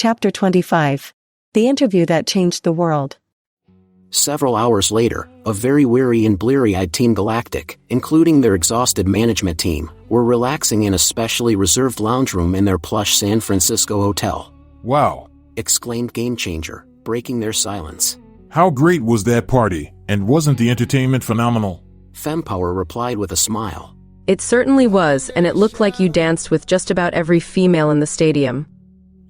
Chapter 25. The Interview That Changed the World. Several hours later, a very weary and bleary-eyed Team Galactic, including their exhausted management team, were relaxing in a specially reserved lounge room in their plush San Francisco hotel. "Wow!" exclaimed Game Changer, breaking their silence. "How great was that party, and wasn't the entertainment phenomenal?" Fempower replied with a smile. It certainly was, and it looked like you danced with just about every female in the stadium.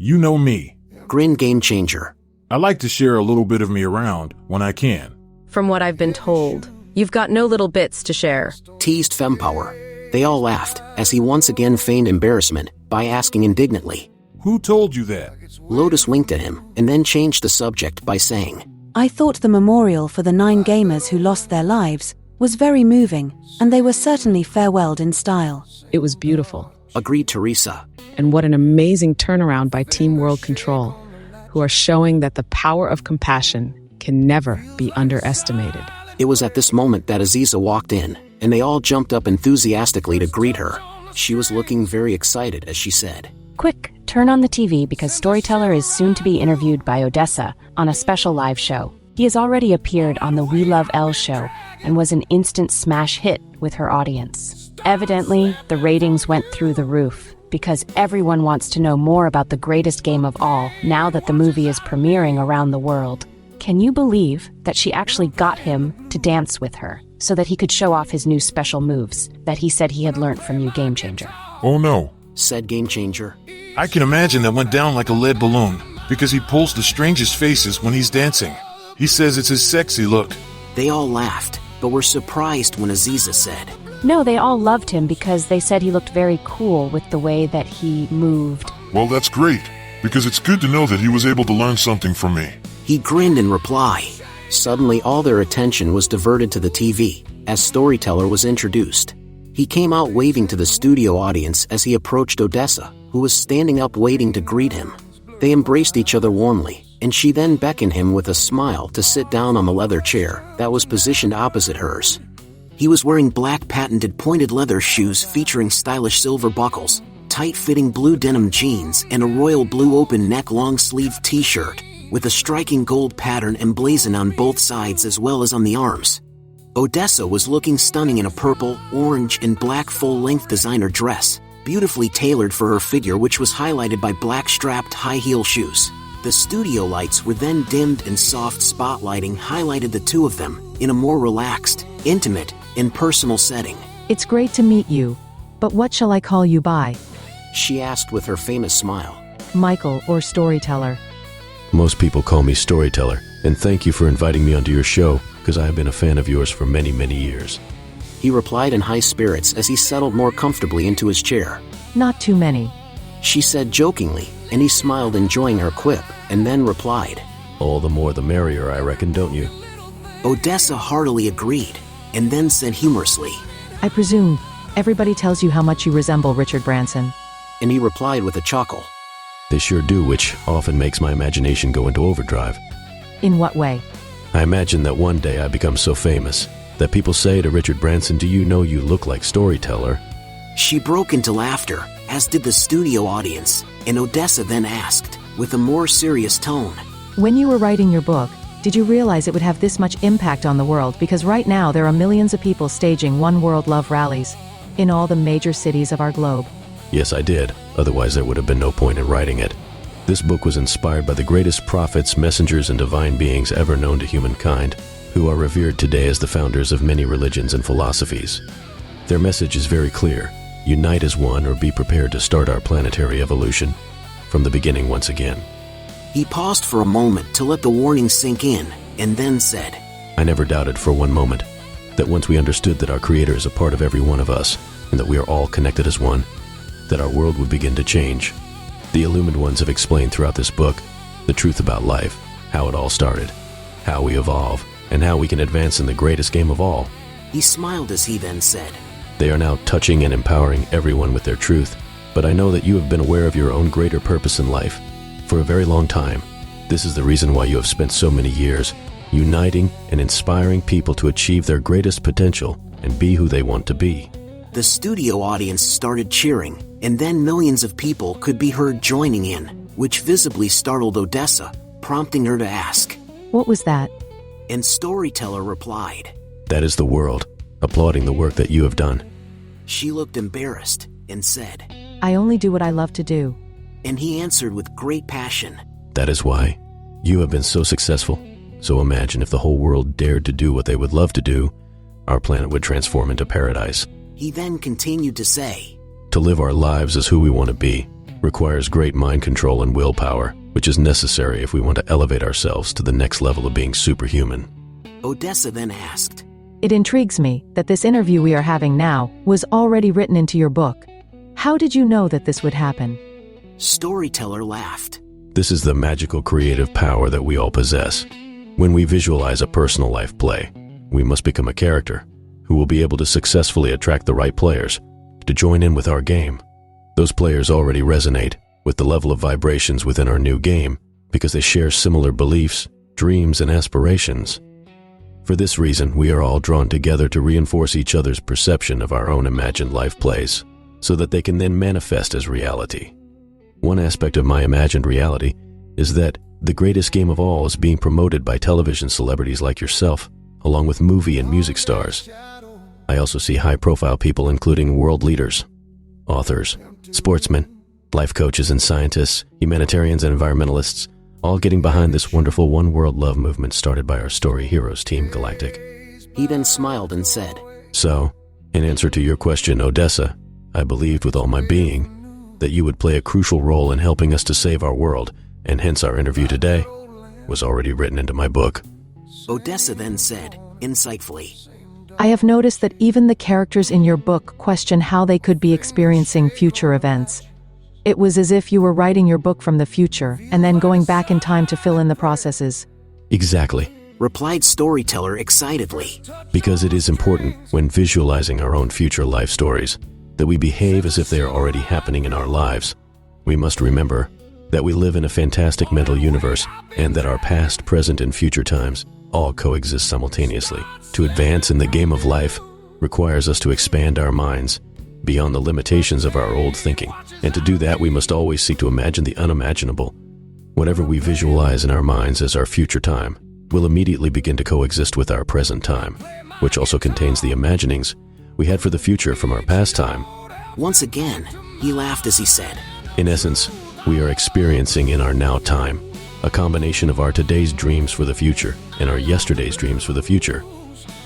"You know me. Grinned Game Changer. I like to share a little bit of me around when I can." From what I've been told, you've got no little bits to share. Teased Fempower. They all laughed, as he once again feigned embarrassment, by asking indignantly, "Who told you that?" Lotus winked at him, and then changed the subject by saying, I thought the memorial for the 9 gamers who lost their lives was very moving, and they were certainly farewelled in style. It was beautiful. agreed Teresa. And what an amazing turnaround by Team World Control, who are showing that the power of compassion can never be underestimated. It was at this moment that Aziza walked in, and they all jumped up enthusiastically to greet her. She was looking very excited as she said, Quick, turn on the TV because Storyteller is soon to be interviewed by Odessa on a special live show. He has already appeared on the We Love Elle show and was an instant smash hit with her audience. Evidently, the ratings went through the roof because everyone wants to know more about the greatest game of all now that the movie is premiering around the world. Can you believe that she actually got him to dance with her so that he could show off his new special moves that he said he had learned from you, Game Changer? "Oh no," said Game Changer. "I can imagine that went down like a lead balloon, because he pulls the strangest faces when he's dancing. He says it's his sexy look." They all laughed, but were surprised when Aziza said, No, they all loved him because they said he looked very cool with the way that he moved. "Well, that's great, because it's good to know that he was able to learn something from me." He grinned in reply. Suddenly all their attention was diverted to the TV, as Storyteller was introduced. He came out waving to the studio audience as he approached Odessa, who was standing up waiting to greet him. They embraced each other warmly, and she then beckoned him with a smile to sit down on the leather chair that was positioned opposite hers. He was wearing black patented pointed leather shoes featuring stylish silver buckles, tight-fitting blue denim jeans, and a royal blue open-neck long-sleeved t-shirt, with a striking gold pattern emblazoned on both sides as well as on the arms. Odessa was looking stunning in a purple, orange, and black full-length designer dress, beautifully tailored for her figure, which was highlighted by black-strapped high-heel shoes. The studio lights were then dimmed and soft spotlighting highlighted the two of them in a more relaxed, intimate, and personal setting. It's great to meet you, but what shall I call you by? She asked with her famous smile. Michael or Storyteller? Most people call me Storyteller, and thank you for inviting me onto your show, because I have been a fan of yours for many, many years. He replied in high spirits as he settled more comfortably into his chair. Not too many. She said jokingly, and he smiled enjoying her quip, and then replied, All the more the merrier, I reckon, don't you? Odessa heartily agreed, and then said humorously, I presume everybody tells you how much you resemble Richard Branson. And he replied with a chuckle. They sure do, which often makes my imagination go into overdrive. In what way? I imagine that one day I become so famous that people say to Richard Branson, do you know you look like Storyteller? She broke into laughter, as did the studio audience, and Odessa then asked, with a more serious tone, When you were writing your book, did you realize it would have this much impact on the world? Because right now there are millions of people staging One World Love rallies in all the major cities of our globe. Yes, I did. Otherwise there would have been no point in writing it. This book was inspired by the greatest prophets, messengers, and divine beings ever known to humankind, who are revered today as the founders of many religions and philosophies. Their message is very clear. Unite as one, or be prepared to start our planetary evolution from the beginning once again. He paused for a moment to let the warning sink in, and then said, I never doubted for one moment that once we understood that our Creator is a part of every one of us, and that we are all connected as one, that our world would begin to change. The illumined ones have explained throughout this book the truth about life, how it all started, how we evolve, and how we can advance in the greatest game of all. He smiled as he then said, They are now touching and empowering everyone with their truth, but I know that you have been aware of your own greater purpose in life for a very long time. This is the reason why you have spent so many years uniting and inspiring people to achieve their greatest potential and be who they want to be. The studio audience started cheering, and then millions of people could be heard joining in, which visibly startled Odessa, prompting her to ask. What was that? And Storyteller replied. That is the world, applauding the work that you have done. She looked embarrassed and said. I only do what I love to do. And he answered with great passion. That is why you have been so successful. So imagine if the whole world dared to do what they would love to do, our planet would transform into paradise. He then continued to say. To live our lives as who we want to be requires great mind control and willpower, which is necessary if we want to elevate ourselves to the next level of being superhuman. Odessa then asked. It intrigues me that this interview we are having now was already written into your book. How did you know that this would happen? Storyteller laughed. This is the magical creative power that we all possess. When we visualize a personal life play, we must become a character who will be able to successfully attract the right players to join in with our game. Those players already resonate with the level of vibrations within our new game because they share similar beliefs, dreams, and aspirations. For this reason, we are all drawn together to reinforce each other's perception of our own imagined life plays so that they can then manifest as reality. One aspect of my imagined reality is that the greatest game of all is being promoted by television celebrities like yourself, along with movie and music stars. I also see high-profile people including world leaders, authors, sportsmen, life coaches and scientists, humanitarians and environmentalists, all getting behind this wonderful One World Love movement started by our story heroes, Team Galactic. He then smiled and said. So, in answer to your question, Odessa, I believed with all my being that you would play a crucial role in helping us to save our world, and hence our interview today was already written into my book. Odessa then said, insightfully. I have noticed that even the characters in your book question how they could be experiencing future events. It was as if you were writing your book from the future and then going back in time to fill in the processes. Exactly, replied Storyteller excitedly. Because it is important when visualizing our own future life stories that we behave as if they are already happening in our lives. We must remember that we live in a fantastic mental universe and that our past, present, and future times all coexist simultaneously. To advance in the game of life requires us to expand our minds beyond the limitations of our old thinking. And to do that, we must always seek to imagine the unimaginable. Whatever we visualize in our minds as our future time will immediately begin to coexist with our present time, which also contains the imaginings we had for the future from our past time. Once again, he laughed as he said. In essence, we are experiencing in our now time a combination of our today's dreams for the future and our yesterday's dreams for the future,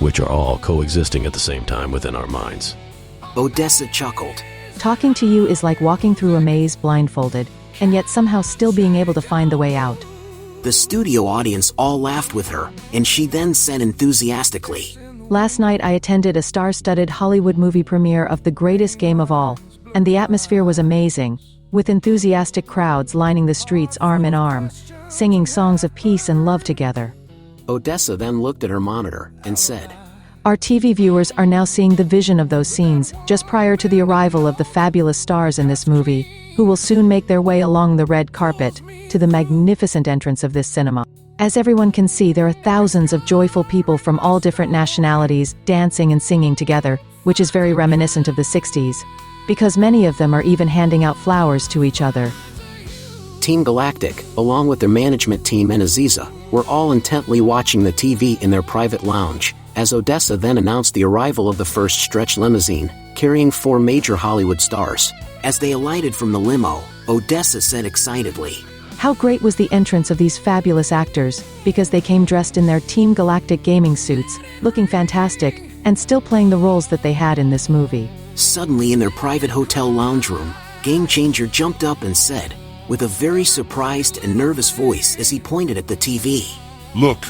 which are all coexisting at the same time within our minds. Odessa chuckled. Talking to you is like walking through a maze blindfolded, and yet somehow still being able to find the way out. The studio audience all laughed with her, and she then said enthusiastically. Last night I attended a star-studded Hollywood movie premiere of The Greatest Game of All, and the atmosphere was amazing, with enthusiastic crowds lining the streets arm in arm, singing songs of peace and love together. Odessa then looked at her monitor and said, Our TV viewers are now seeing the vision of those scenes just prior to the arrival of the fabulous stars in this movie, who will soon make their way along the red carpet to the magnificent entrance of this cinema. As everyone can see, there are thousands of joyful people from all different nationalities dancing and singing together, which is very reminiscent of the 60s, because many of them are even handing out flowers to each other. Team Galactic, along with their management team and Aziza, were all intently watching the TV in their private lounge, as Odessa then announced the arrival of the first stretch limousine, carrying 4 major Hollywood stars. As they alighted from the limo, Odessa said excitedly, How great was the entrance of these fabulous actors, because they came dressed in their Team Galactic gaming suits, looking fantastic, and still playing the roles that they had in this movie. Suddenly in their private hotel lounge room, Game Changer jumped up and said, with a very surprised and nervous voice as he pointed at the TV. Look,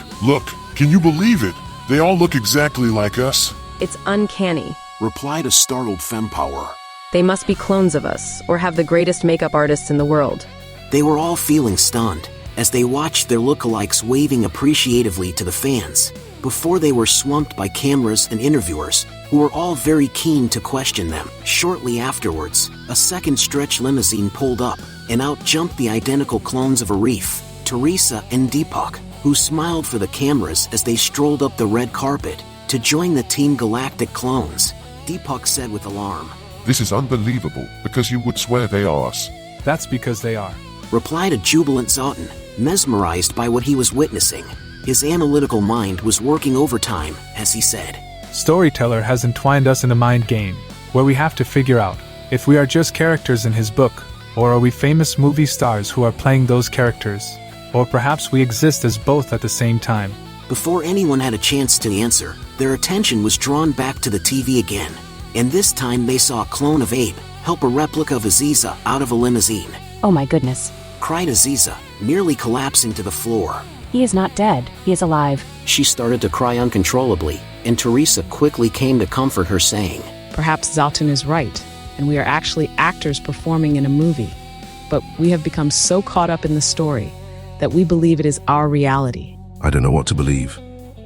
can you believe it? They all look exactly like us. It's uncanny, replied a startled fempower. They must be clones of us, or have the greatest makeup artists in the world. They were all feeling stunned, as they watched their lookalikes waving appreciatively to the fans, before they were swamped by cameras and interviewers, who were all very keen to question them. Shortly afterwards, a second stretch limousine pulled up, and out jumped the identical clones of Arif, Teresa and Deepak, who smiled for the cameras as they strolled up the red carpet to join the Team Galactic clones. Deepak said with alarm, This is unbelievable, because you would swear they are us. That's because they are, replied a jubilant Zoltan, mesmerized by what he was witnessing. His analytical mind was working overtime, as he said. Storyteller has entwined us in a mind game, where we have to figure out if we are just characters in his book, or are we famous movie stars who are playing those characters, or perhaps we exist as both at the same time. Before anyone had a chance to answer, their attention was drawn back to the TV again, and this time they saw a clone of Abe help a replica of Aziza out of a limousine. Oh my goodness. Cried Aziza, nearly collapsing to the floor. He is not dead. He is alive. She started to cry uncontrollably, and Teresa quickly came to comfort her, saying, Perhaps Zoltan is right, and we are actually actors performing in a movie. But we have become so caught up in the story that we believe it is our reality. I don't know what to believe.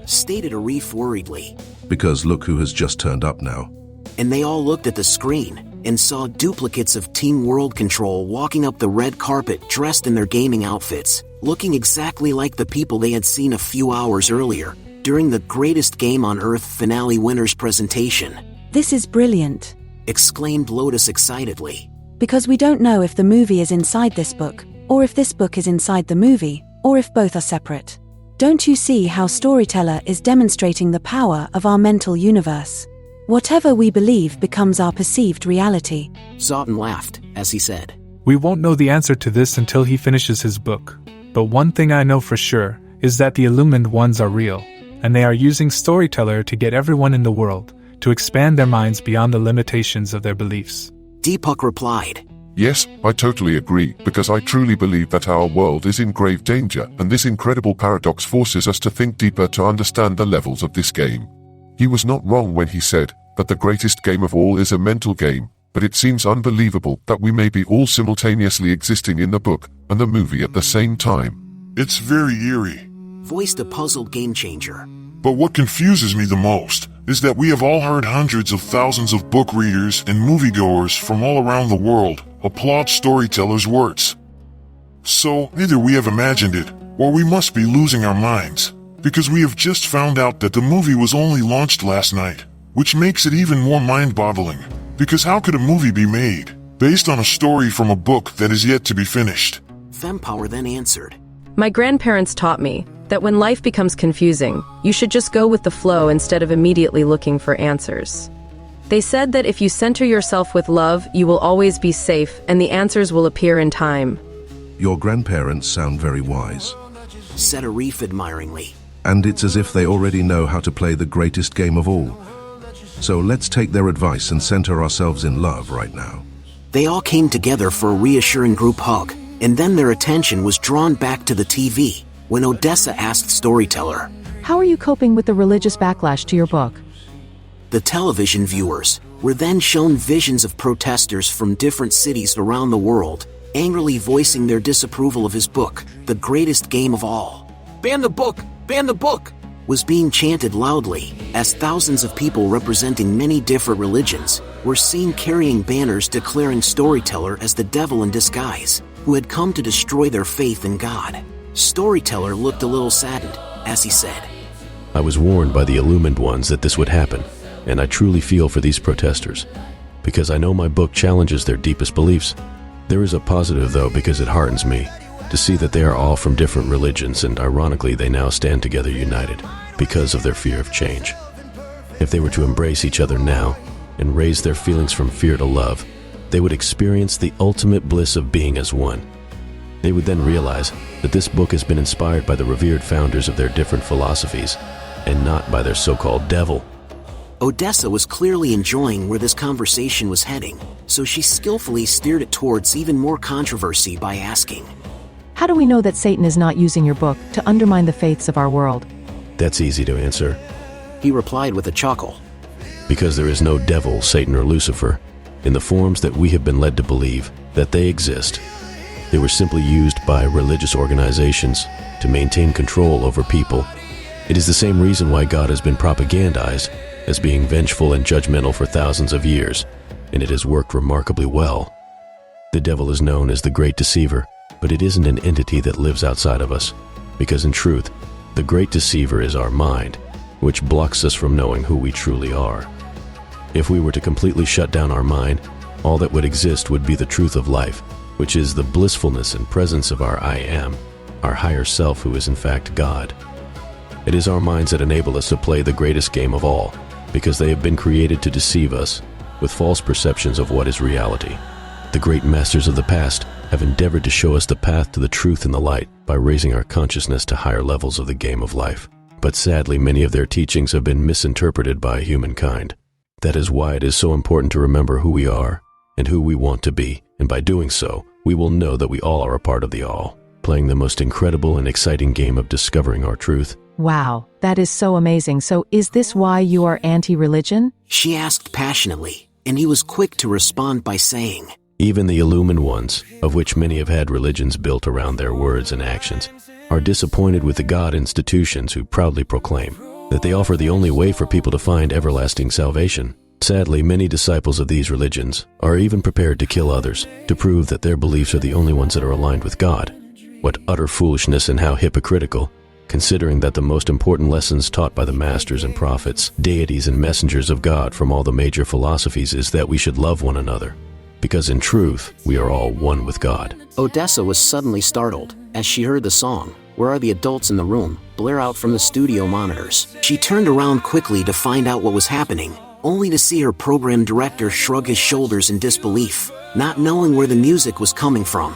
Stated Arif worriedly. Because look who has just turned up now. And they all looked at the screen and saw duplicates of Team World Control walking up the red carpet dressed in their gaming outfits, looking exactly like the people they had seen a few hours earlier during the Greatest Game on Earth finale winners presentation. This is brilliant, exclaimed Lotus excitedly. Because we don't know if the movie is inside this book, or if this book is inside the movie, or if both are separate. Don't you see how Storyteller is demonstrating the power of our mental universe? Whatever we believe becomes our perceived reality. Zoltan laughed, as he said, We won't know the answer to this until he finishes his book. But one thing I know for sure is that the Illumined Ones are real, and they are using Storyteller to get everyone in the world to expand their minds beyond the limitations of their beliefs. Deepak replied, Yes, I totally agree, because I truly believe that our world is in grave danger, and this incredible paradox forces us to think deeper to understand the levels of this game. He was not wrong when he said that the greatest game of all is a mental game, but it seems unbelievable that we may be all simultaneously existing in the book and the movie at the same time. It's very eerie, voiced a puzzled game changer. But what confuses me the most is that we have all heard hundreds of thousands of book readers and moviegoers from all around the world applaud Storyteller's words. So, either we have imagined it, or we must be losing our minds, because we have just found out that the movie was only launched last night, which makes it even more mind-boggling, because how could a movie be made based on a story from a book that is yet to be finished? Fempower then answered, My grandparents taught me that when life becomes confusing, you should just go with the flow instead of immediately looking for answers. They said that if you center yourself with love, you will always be safe and the answers will appear in time. Your grandparents sound very wise, said Arif admiringly. And it's as if they already know how to play the greatest game of all. So let's take their advice and center ourselves in love right now. They all came together for a reassuring group hug, and then their attention was drawn back to the TV when Odessa asked Storyteller, How are you coping with the religious backlash to your book? The television viewers were then shown visions of protesters from different cities around the world, angrily voicing their disapproval of his book, The Greatest Game of All. Ban the book! Ban the book! Was being chanted loudly, as thousands of people representing many different religions were seen carrying banners declaring Storyteller as the devil in disguise, who had come to destroy their faith in God. Storyteller looked a little saddened, as he said, I was warned by the Illumined Ones that this would happen, and I truly feel for these protesters, because I know my book challenges their deepest beliefs. There is a positive, though, because it heartens me to see that they are all from different religions, and ironically they now stand together united because of their fear of change. If they were to embrace each other now and raise their feelings from fear to love, they would experience the ultimate bliss of being as one. They would then realize that this book has been inspired by the revered founders of their different philosophies and not by their so-called devil. Odessa was clearly enjoying where this conversation was heading, so she skillfully steered it towards even more controversy by asking, How do we know that Satan is not using your book to undermine the faiths of our world? That's easy to answer. He replied with a chuckle. Because there is no devil, Satan, or Lucifer, in the forms that we have been led to believe that they exist. They were simply used by religious organizations to maintain control over people. It is the same reason why God has been propagandized as being vengeful and judgmental for thousands of years, and it has worked remarkably well. The devil is known as the great deceiver, but it isn't an entity that lives outside of us, because in truth, the great deceiver is our mind, which blocks us from knowing who we truly are. If we were to completely shut down our mind, all that would exist would be the truth of life, which is the blissfulness and presence of our I am, our higher self who is in fact God. It is our minds that enable us to play the greatest game of all, because they have been created to deceive us with false perceptions of what is reality. The great masters of the past have endeavored to show us the path to the truth and the light by raising our consciousness to higher levels of the game of life. But sadly, many of their teachings have been misinterpreted by humankind. That is why it is so important to remember who we are and who we want to be, and by doing so, we will know that we all are a part of the all, playing the most incredible and exciting game of discovering our truth. Wow, that is so amazing. So is this why you are anti-religion? She asked passionately, and he was quick to respond by saying, Even the illumined ones, of which many have had religions built around their words and actions, are disappointed with the God institutions who proudly proclaim that they offer the only way for people to find everlasting salvation. Sadly, many disciples of these religions are even prepared to kill others to prove that their beliefs are the only ones that are aligned with God. What utter foolishness, and how hypocritical, considering that the most important lessons taught by the masters and prophets, deities and messengers of God from all the major philosophies is that we should love one another, because in truth, we are all one with God. Odessa was suddenly startled as she heard the song, "Where Are the Adults in the Room?" blare out from the studio monitors. She turned around quickly to find out what was happening, only to see her program director shrug his shoulders in disbelief, not knowing where the music was coming from.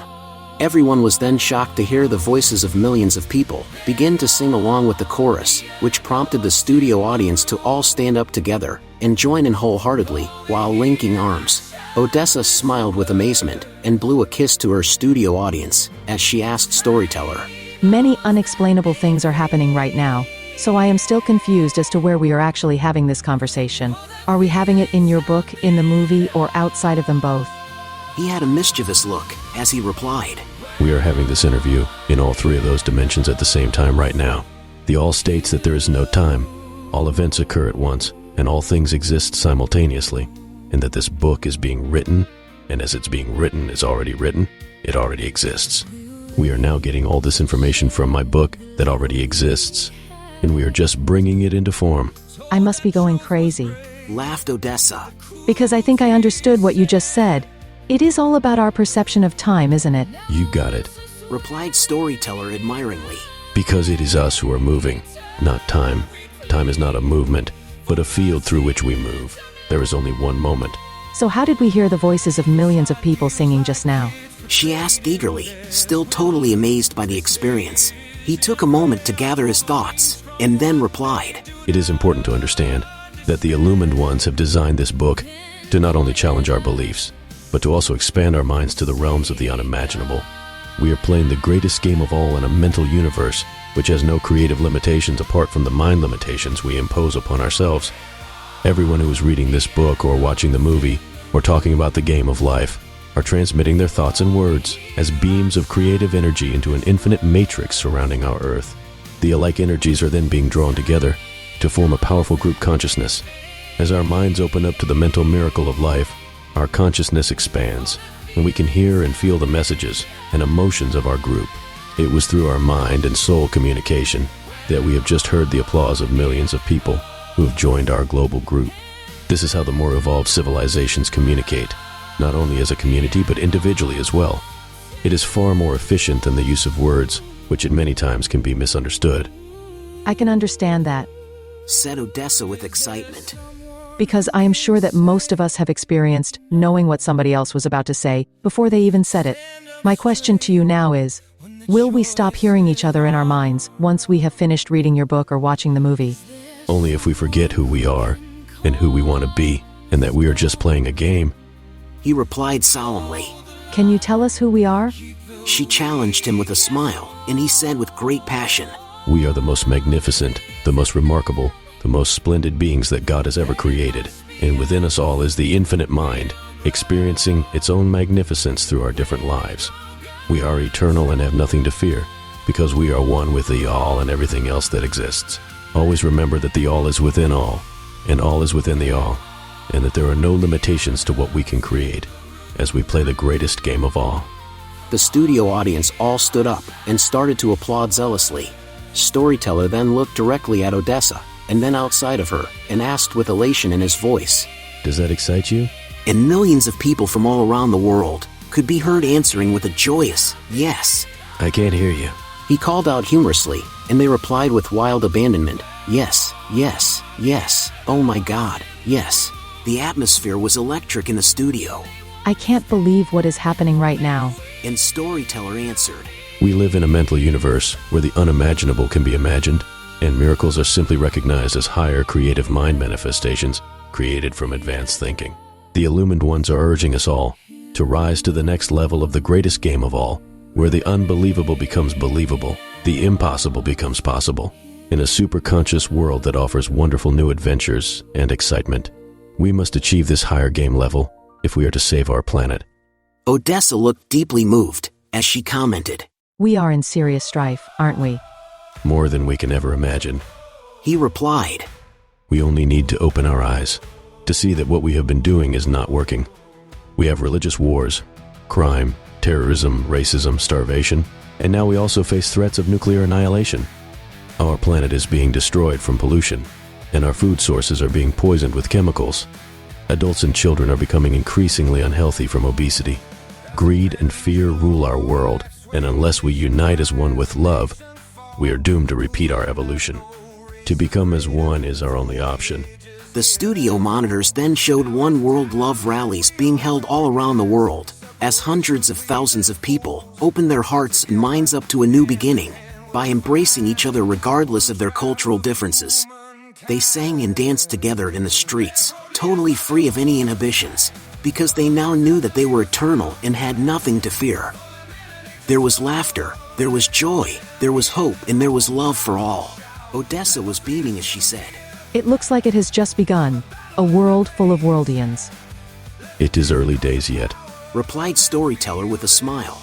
Everyone was then shocked to hear the voices of millions of people begin to sing along with the chorus, which prompted the studio audience to all stand up together and join in wholeheartedly while linking arms. Odessa smiled with amazement and blew a kiss to her studio audience as she asked Storyteller, Many unexplainable things are happening right now, so I am still confused as to where we are actually having this conversation. Are we having it in your book, in the movie, or outside of them both? He had a mischievous look as he replied, We are having this interview in all three of those dimensions at the same time right now. The all states that there is no time, all events occur at once, and all things exist simultaneously, and that this book is being written, and as it's being written, it's already written, it already exists. We are now getting all this information from my book that already exists, and we are just bringing it into form. I must be going crazy. laughed Odessa. Because I think I understood what you just said. It is all about our perception of time, isn't it? You got it. Replied Storyteller admiringly. Because it is us who are moving, not time. Time is not a movement, but a field through which we move. There is only one moment. So how did we hear the voices of millions of people singing just now? She asked eagerly, still totally amazed by the experience. He took a moment to gather his thoughts, and then replied, It is important to understand that the illumined ones have designed this book to not only challenge our beliefs, but to also expand our minds to the realms of the unimaginable. We are playing the greatest game of all in a mental universe which has no creative limitations apart from the mind limitations we impose upon ourselves. Everyone who is reading this book or watching the movie or talking about the game of life are transmitting their thoughts and words as beams of creative energy into an infinite matrix surrounding our Earth. The alike energies are then being drawn together to form a powerful group consciousness. As our minds open up to the mental miracle of life, our consciousness expands, and we can hear and feel the messages and emotions of our group. It was through our mind and soul communication that we have just heard the applause of millions of people who have joined our global group. This is how the more evolved civilizations communicate, not only as a community but individually as well. It is far more efficient than the use of words, which at many times can be misunderstood. I can understand that, said Odessa with excitement. because I am sure that most of us have experienced knowing what somebody else was about to say before they even said it. My question to you now is, will we stop hearing each other in our minds once we have finished reading your book or watching the movie? Only if we forget who we are and who we want to be, and that we are just playing a game. He replied solemnly. Can you tell us who we are? She challenged him with a smile, and he said with great passion, We are the most magnificent, the most remarkable, the most splendid beings that God has ever created, and within us all is the infinite mind, experiencing its own magnificence through our different lives. We are eternal and have nothing to fear, because we are one with the all and everything else that exists. Always remember that the all is within all, and all is within the all, and that there are no limitations to what we can create, as we play the greatest game of all. The studio audience all stood up and started to applaud zealously. Storyteller then looked directly at Odessa, and then outside of her, and asked with elation in his voice, Does that excite you? And millions of people from all around the world could be heard answering with a joyous, yes. I can't hear you. He called out humorously, and they replied with wild abandonment, yes, yes, yes, oh my God, yes. The atmosphere was electric in the studio. I can't believe what is happening right now. And Storyteller answered, We live in a mental universe where the unimaginable can be imagined, and miracles are simply recognized as higher creative mind manifestations created from advanced thinking. The illumined ones are urging us all to rise to the next level of the greatest game of all, where the unbelievable becomes believable, the impossible becomes possible, in a superconscious world that offers wonderful new adventures and excitement. We must achieve this higher game level if we are to save our planet. Odessa looked deeply moved as she commented. We are in serious strife, aren't we? More than we can ever imagine. He replied, We only need to open our eyes to see that what we have been doing is not working. We have religious wars, crime, terrorism, racism, starvation, and now we also face threats of nuclear annihilation. Our planet is being destroyed from pollution, and our food sources are being poisoned with chemicals. Adults and children are becoming increasingly unhealthy from obesity. Greed and fear rule our world, and unless we unite as one with love, we are doomed to repeat our evolution. To become as one is our only option. The studio monitors then showed One World Love rallies being held all around the world, as hundreds of thousands of people opened their hearts and minds up to a new beginning by embracing each other regardless of their cultural differences. They sang and danced together in the streets, totally free of any inhibitions, because they now knew that they were eternal and had nothing to fear. There was laughter, there was joy, there was hope, and there was love for all. Odessa was beaming as she said, It looks like it has just begun. A world full of worldians. It is early days yet, replied Storyteller with a smile.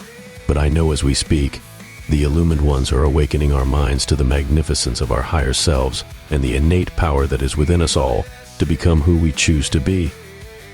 but I know as we speak, the illumined ones are awakening our minds to the magnificence of our higher selves and the innate power that is within us all to become who we choose to be.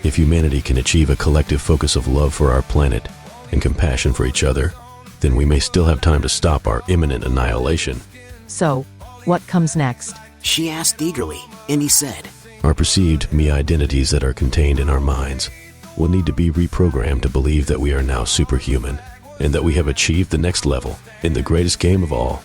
If humanity can achieve a collective focus of love for our planet and compassion for each other, then we may still have time to stop our imminent annihilation. So, what comes next? She asked eagerly, and he said, Our perceived me identities that are contained in our minds will need to be reprogrammed to believe that we are now superhuman and that we have achieved the next level in the greatest game of all.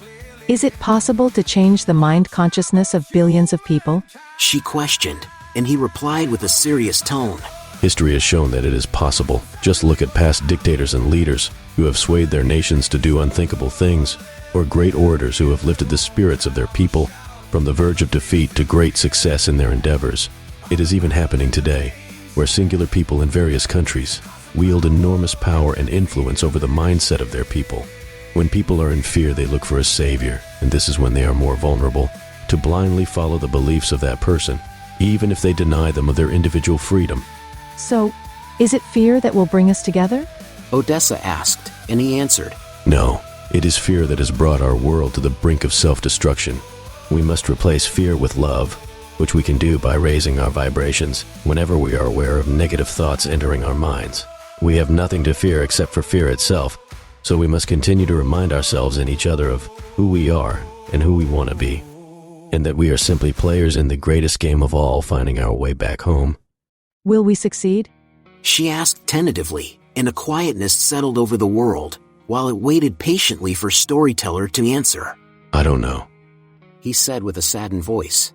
Is it possible to change the mind consciousness of billions of people? She questioned, and he replied with a serious tone. History has shown that it is possible. Just look at past dictators and leaders who have swayed their nations to do unthinkable things, or great orators who have lifted the spirits of their people from the verge of defeat to great success in their endeavors. It is even happening today, where singular people in various countries wield enormous power and influence over the mindset of their people. When people are in fear, they look for a savior, and this is when they are more vulnerable to blindly follow the beliefs of that person, even if they deny them of their individual freedom. So, is it fear that will bring us together? Odessa asked, and he answered, No, it is fear that has brought our world to the brink of self-destruction. We must replace fear with love, which we can do by raising our vibrations whenever we are aware of negative thoughts entering our minds. We have nothing to fear except for fear itself, so we must continue to remind ourselves and each other of who we are and who we want to be, and that we are simply players in the greatest game of all, finding our way back home. Will we succeed? She asked tentatively, and a quietness settled over the world, while it waited patiently for Storyteller to answer. I don't know, He said with a saddened voice.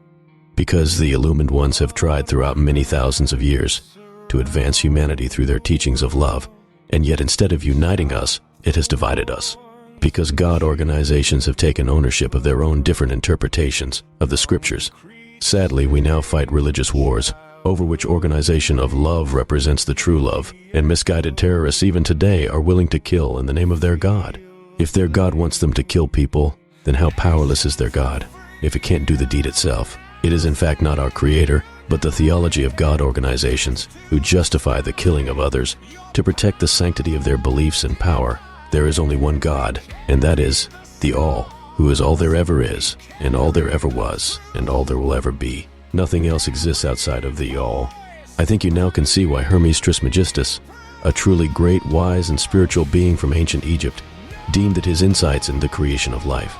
because the illumined ones have tried throughout many thousands of years to advance humanity through their teachings of love, and yet instead of uniting us, it has divided us. Because God organizations have taken ownership of their own different interpretations of the scriptures. Sadly, we now fight religious wars, over which organization of love represents the true love, and misguided terrorists even today are willing to kill in the name of their God. If their God wants them to kill people, then how powerless is their God, if it can't do the deed itself? It is in fact not our Creator, but the theology of God organizations who justify the killing of others to protect the sanctity of their beliefs and power. There is only one God, and that is the All, who is all there ever is, and all there ever was, and all there will ever be. Nothing else exists outside of the All. I think you now can see why Hermes Trismegistus, a truly great, wise, and spiritual being from ancient Egypt, deemed that his insights in the creation of life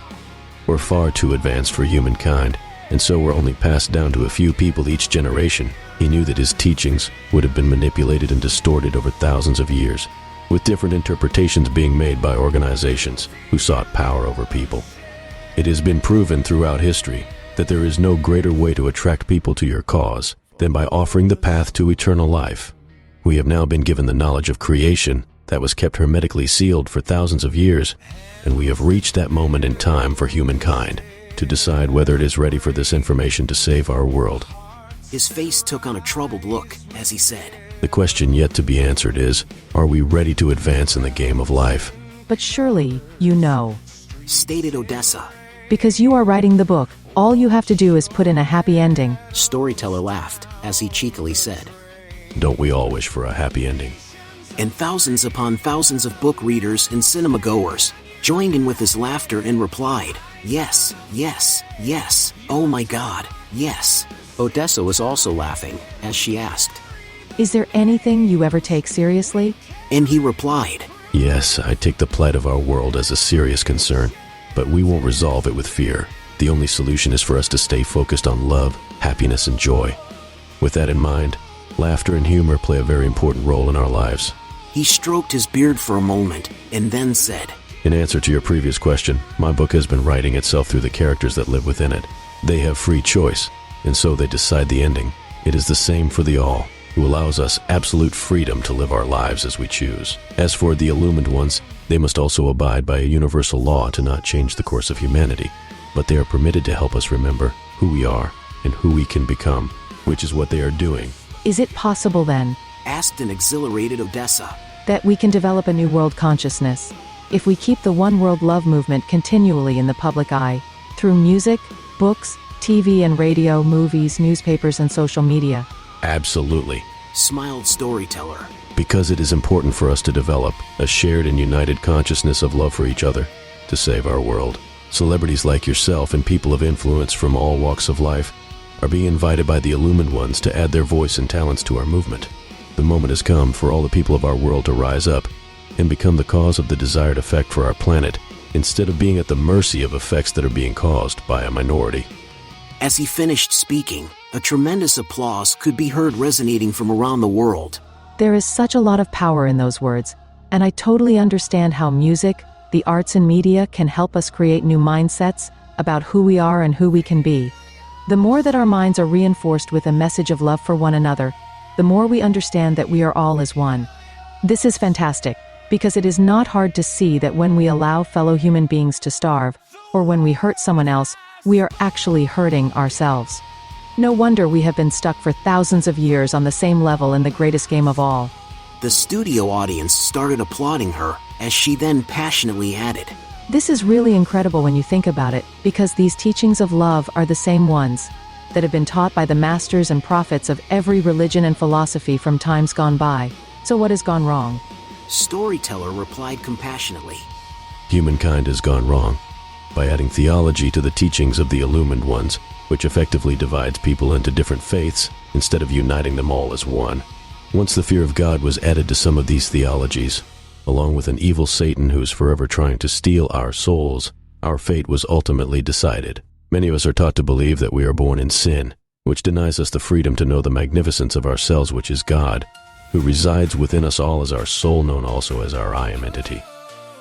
were far too advanced for humankind, and so were only passed down to a few people each generation. He knew that his teachings would have been manipulated and distorted over thousands of years, with different interpretations being made by organizations who sought power over people. It has been proven throughout history that there is no greater way to attract people to your cause than by offering the path to eternal life. We have now been given the knowledge of creation that was kept hermetically sealed for thousands of years, and we have reached that moment in time for humankind to decide whether it is ready for this information to save our world. His face took on a troubled look as he said, The question yet to be answered is, are we ready to advance in the game of life? But surely, you know. stated Odessa. Because you are writing the book, all you have to do is put in a happy ending. Storyteller laughed as he cheekily said, Don't we all wish for a happy ending? and thousands upon thousands of book readers and cinema goers joined in with his laughter and replied, Yes, yes, yes, oh my God, yes. Odessa was also laughing as she asked, Is there anything you ever take seriously? and he replied, Yes, I take the plight of our world as a serious concern, but we won't resolve it with fear. The only solution is for us to stay focused on love, happiness, and joy. With that in mind, laughter and humor play a very important role in our lives. He stroked his beard for a moment and then said, In answer to your previous question, my book has been writing itself through the characters that live within it. They have free choice, and so they decide the ending. It is the same for the All, who allows us absolute freedom to live our lives as we choose. As for the illumined ones, they must also abide by a universal law to not change the course of humanity, but they are permitted to help us remember who we are and who we can become, which is what they are doing. Is it possible then asked an exhilarated Odessa. that we can develop a new world consciousness if we keep the one world love movement continually in the public eye through music, books, TV and radio, movies, newspapers, and social media? Absolutely. Smiled Storyteller. Because it is important for us to develop a shared and united consciousness of love for each other to save our world. Celebrities like yourself and people of influence from all walks of life are being invited by the illumined ones to add their voice and talents to our movement. The moment has come for all the people of our world to rise up and become the cause of the desired effect for our planet, instead of being at the mercy of effects that are being caused by a minority. As he finished speaking, a tremendous applause could be heard resonating from around the world. There is such a lot of power in those words, and I totally understand how music, the arts and media can help us create new mindsets about who we are and who we can be. The more that our minds are reinforced with a message of love for one another, the more we understand that we are all as one. This is fantastic, because it is not hard to see that when we allow fellow human beings to starve, or when we hurt someone else, we are actually hurting ourselves. No wonder we have been stuck for thousands of years on the same level in the greatest game of all. The studio audience started applauding her as she then passionately added, This is really incredible when you think about it, because these teachings of love are the same ones that have been taught by the masters and prophets of every religion and philosophy from times gone by. So what has gone wrong? Storyteller replied compassionately. Humankind has gone wrong by adding theology to the teachings of the illumined ones, which effectively divides people into different faiths instead of uniting them all as one. Once the fear of God was added to some of these theologies, along with an evil Satan who is forever trying to steal our souls, our fate was ultimately decided. Many of us are taught to believe that we are born in sin, which denies us the freedom to know the magnificence of ourselves, which is God, who resides within us all as our soul, known also as our I Am entity.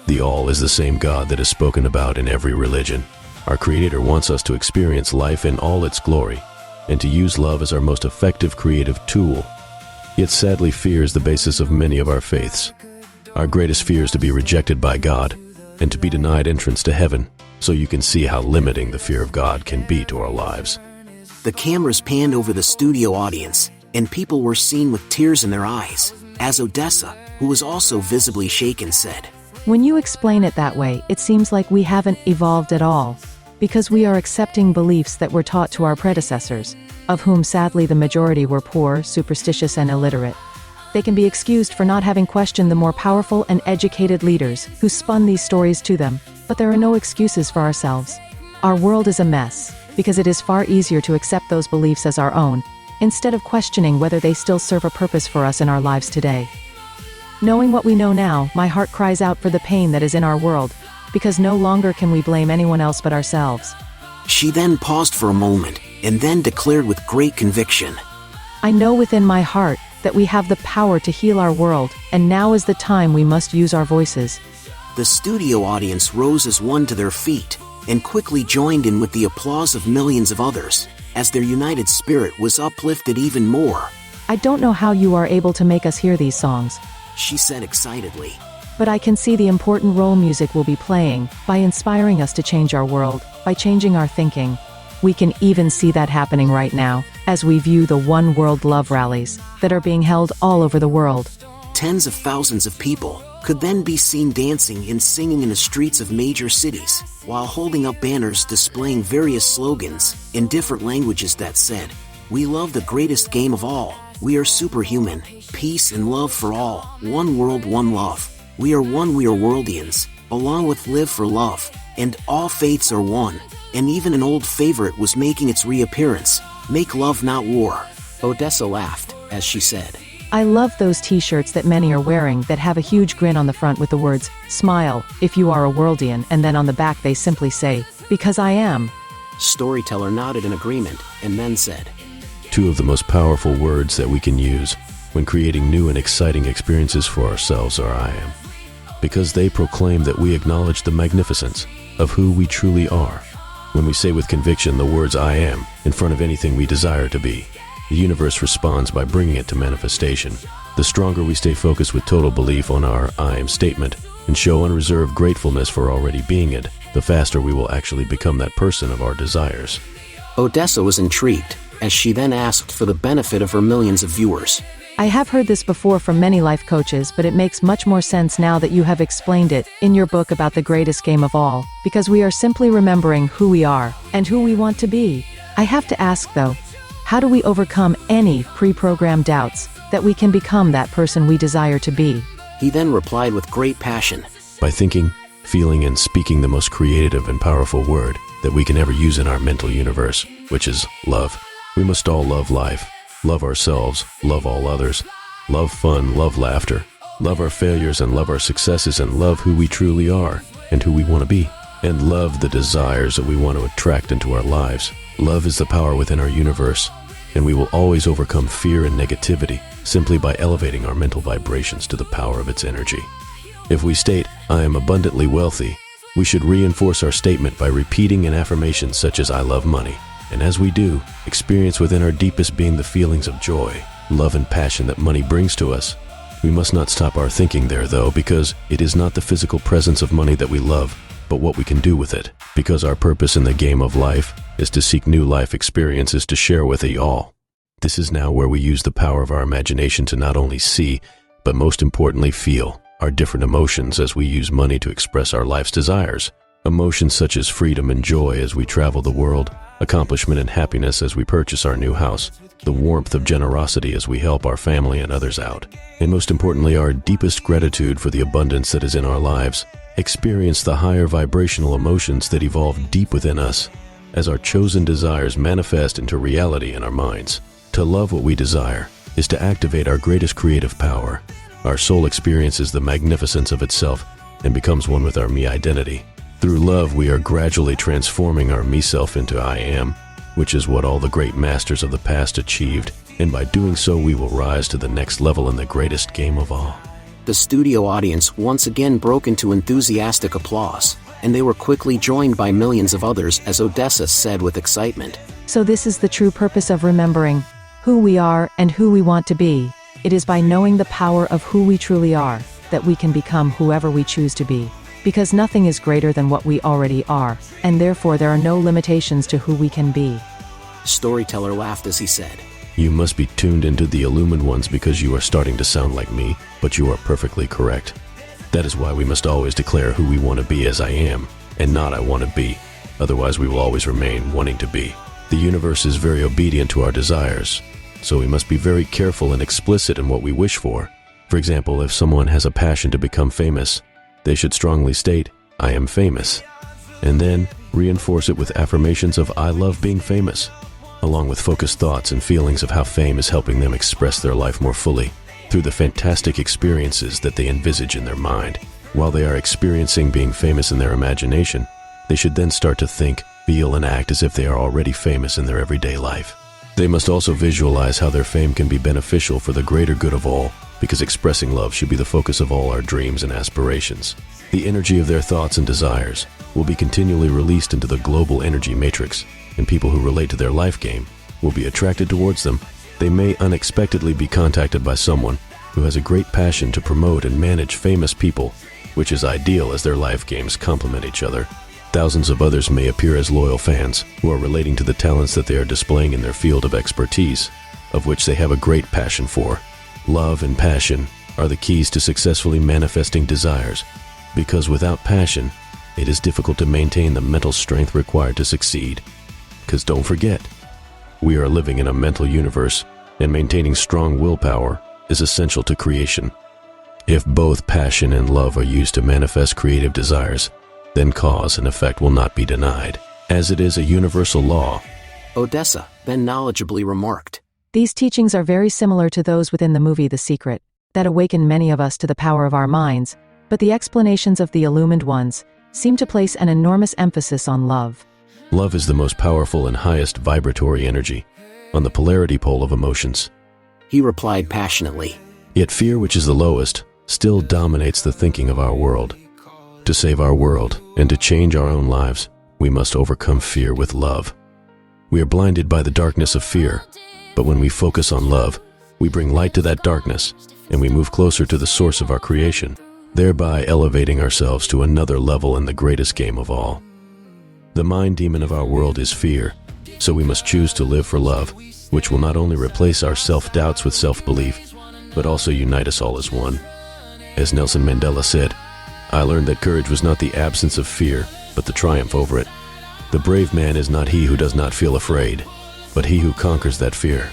The All is the same God that is spoken about in every religion. Our Creator wants us to experience life in all its glory, and to use love as our most effective creative tool. Yet sadly, fear is the basis of many of our faiths. Our greatest fear is to be rejected by God, and to be denied entrance to heaven, so you can see how limiting the fear of God can be to our lives. The cameras panned over the studio audience, and people were seen with tears in their eyes, as Odessa, who was also visibly shaken, said, When you explain it that way, it seems like we haven't evolved at all, because we are accepting beliefs that were taught to our predecessors, of whom sadly the majority were poor, superstitious, and illiterate. They can be excused for not having questioned the more powerful and educated leaders who spun these stories to them, but there are no excuses for ourselves. Our world is a mess, because it is far easier to accept those beliefs as our own, instead of questioning whether they still serve a purpose for us in our lives today. Knowing what we know now, my heart cries out for the pain that is in our world, because no longer can we blame anyone else but ourselves. She then paused for a moment, and then declared with great conviction, I know within my heart that we have the power to heal our world, and now is the time we must use our voices. The studio audience rose as one to their feet, and quickly joined in with the applause of millions of others, as their united spirit was uplifted even more. I don't know how you are able to make us hear these songs, she said excitedly. but I can see the important role music will be playing, by inspiring us to change our world, by changing our thinking. We can even see that happening right now, as we view the One World Love rallies, that are being held all over the world. Tens of thousands of people could then be seen dancing and singing in the streets of major cities, while holding up banners displaying various slogans in different languages that said, "We love the greatest game of all. We are superhuman. Peace and love for all. One world, one love. We are one, we are worldians. Along with live for love. And all faiths are one." And even an old favorite was making its reappearance, "Make love not war." Odessa laughed, as she said, I love those t-shirts that many are wearing that have a huge grin on the front with the words, "Smile, if you are a worldian," and then on the back they simply say, "Because I am." Storyteller nodded in agreement, and then said, Two of the most powerful words that we can use when creating new and exciting experiences for ourselves are I am, because they proclaim that we acknowledge the magnificence of who we truly are. When we say with conviction the words I am in front of anything we desire to be, the universe responds by bringing it to manifestation. The stronger we stay focused with total belief on our I am statement and show unreserved gratefulness for already being it, the faster we will actually become that person of our desires. Odessa was intrigued, as she then asked for the benefit of her millions of viewers. I have heard this before from many life coaches, but it makes much more sense now that you have explained it in your book about the greatest game of all, because we are simply remembering who we are and who we want to be. I have to ask though, how do we overcome any pre-programmed doubts that we can become that person we desire to be? He then replied with great passion, By thinking, feeling, and speaking the most creative and powerful word that we can ever use in our mental universe, which is love. We must all love life, love ourselves, love all others, love fun, love laughter, love our failures and love our successes, and love who we truly are and who we want to be, and love the desires that we want to attract into our lives. Love is the power within our universe, and we will always overcome fear and negativity simply by elevating our mental vibrations to the power of its energy. If we state, I am abundantly wealthy, we should reinforce our statement by repeating an affirmation such as I love money. And as we do, experience within our deepest being the feelings of joy, love, and passion that money brings to us. We must not stop our thinking there, though, because it is not the physical presence of money that we love, but what we can do with it. Because our purpose in the game of life is to seek new life experiences to share with ye all. This is now where we use the power of our imagination to not only see, but most importantly feel our different emotions as we use money to express our life's desires. Emotions such as freedom and joy as we travel the world, accomplishment and happiness as we purchase our new house, the warmth of generosity as we help our family and others out, and most importantly, our deepest gratitude for the abundance that is in our lives. Experience the higher vibrational emotions that evolve deep within us as our chosen desires manifest into reality in our minds. To love what we desire is to activate our greatest creative power. Our soul experiences the magnificence of itself and becomes one with our me identity. Through love, we are gradually transforming our me-self into I am, which is what all the great masters of the past achieved, and by doing so we will rise to the next level in the greatest game of all. The studio audience once again broke into enthusiastic applause, and they were quickly joined by millions of others as Odessa said with excitement, So this is the true purpose of remembering who we are and who we want to be. It is by knowing the power of who we truly are that we can become whoever we choose to be. Because nothing is greater than what we already are, and therefore there are no limitations to who we can be. Storyteller laughed as he said, You must be tuned into the illumined ones because you are starting to sound like me, but you are perfectly correct. That is why we must always declare who we want to be as I am, and not I want to be. Otherwise we will always remain wanting to be. The universe is very obedient to our desires, so we must be very careful and explicit in what we wish for. For example, if someone has a passion to become famous, they should strongly state, I am famous, and then reinforce it with affirmations of I love being famous, along with focused thoughts and feelings of how fame is helping them express their life more fully through the fantastic experiences that they envisage in their mind. While they are experiencing being famous in their imagination, they should then start to think, feel, and act as if they are already famous in their everyday life. They must also visualize how their fame can be beneficial for the greater good of all, because expressing love should be the focus of all our dreams and aspirations. The energy of their thoughts and desires will be continually released into the global energy matrix, and people who relate to their life game will be attracted towards them. They may unexpectedly be contacted by someone who has a great passion to promote and manage famous people, which is ideal as their life games complement each other. Thousands of others may appear as loyal fans who are relating to the talents that they are displaying in their field of expertise, of which they have a great passion for. Love and passion are the keys to successfully manifesting desires, because without passion, it is difficult to maintain the mental strength required to succeed. Because don't forget, we are living in a mental universe, and maintaining strong willpower is essential to creation. If both passion and love are used to manifest creative desires, then cause and effect will not be denied, as it is a universal law. Odessa then knowledgeably remarked. These teachings are very similar to those within the movie The Secret, that awaken many of us to the power of our minds, but the explanations of the illumined ones seem to place an enormous emphasis on love. Love is the most powerful and highest vibratory energy, on the polarity pole of emotions. He replied passionately. Yet fear, which is the lowest, still dominates the thinking of our world. To save our world and to change our own lives, we must overcome fear with love. We are blinded by the darkness of fear, but when we focus on love, we bring light to that darkness, and we move closer to the source of our creation, thereby elevating ourselves to another level in the greatest game of all. The mind demon of our world is fear, so we must choose to live for love, which will not only replace our self-doubts with self-belief, but also unite us all as one. As Nelson Mandela said, I learned that courage was not the absence of fear, but the triumph over it. The brave man is not he who does not feel afraid, but he who conquers that fear.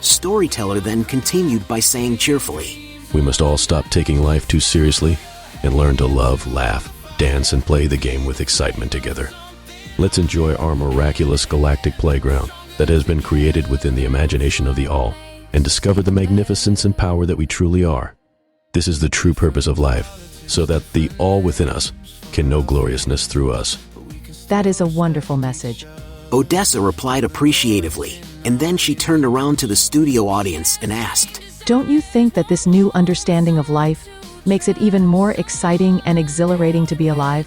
Storyteller then continued by saying cheerfully, We must all stop taking life too seriously and learn to love, laugh, dance, and play the game with excitement together. Let's enjoy our miraculous galactic playground that has been created within the imagination of the all, and discover the magnificence and power that we truly are. This is the true purpose of life, so that the all within us can know gloriousness through us. That is a wonderful message. Odessa replied appreciatively, and then she turned around to the studio audience and asked, Don't you think that this new understanding of life makes it even more exciting and exhilarating to be alive?